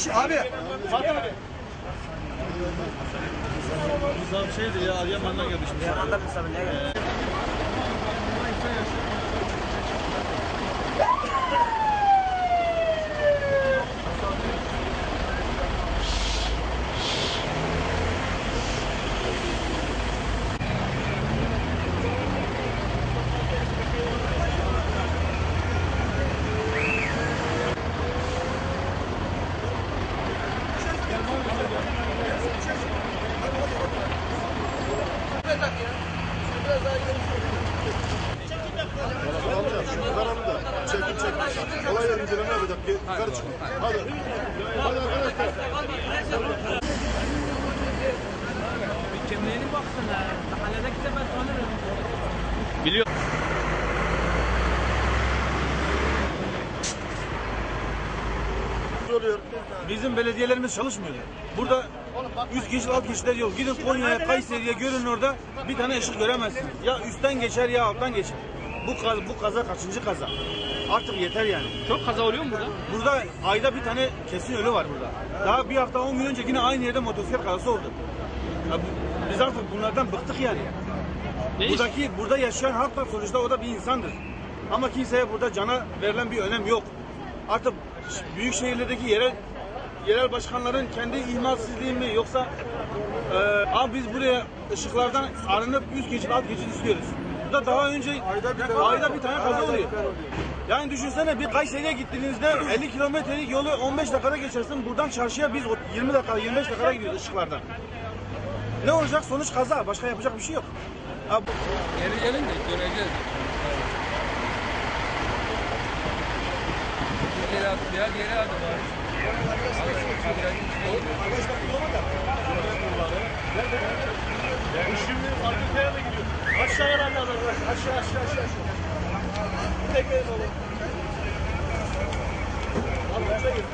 Abi. Fatih abi. Misafir şeydi ya, Adıyaman'dan gelmiş. Adıyaman'dan misafir ne geldi? Çek. Olay yeri inceleme yapacak. Yukarı çıkın. Hadi. Hadi arkadaşlar. Bir kimliğine baksana. Mahalledeki de ben tanırım. Biliyor. Bizim belediyelerimiz çalışmıyor. Burada 3 kişi 6 kişiler yok. Gidin Konya'ya, Kayseri'ye görün orada bir tane ışık göremezsiniz. Ya üstten geçer ya alttan geçer. Bu kaza kaçıncı kaza? Artık yeter yani. Çok kaza oluyor mu burada? Burada ayda bir tane kesin ölü var burada. Daha bir hafta 10 gün önce yine aynı yerde motosiklet kazası oldu. Ya biz artık bunlardan bıktık yani. Burada yaşayan halk da sonuçta o da bir insandır. Ama kimseye burada cana verilen bir önem yok. Artık büyük şehirlerdeki yerel başkanların kendi ihmalsizliği mi yoksa abi biz buraya ışıklardan arınıp 100 geçit alt geçit istiyoruz. Burada daha önce ayda bir tane kaza oluyor. Yani düşünsene bir Kayseri'ye gittiğinizde 50 kilometrelik yolu 15 dakikada geçersin. Buradan çarşıya biz 20 dakika 25 dakikada gidiyoruz ışıklardan. Ne olacak? Sonuç kaza. Başka yapacak bir şey yok. Geri gelin de göreceğiz. Diğer adı var. Şimdi fabrikaya da gidiyor. Aşağıya herhalde aşağı. Tekrar oğlum. Abi aşağı gir.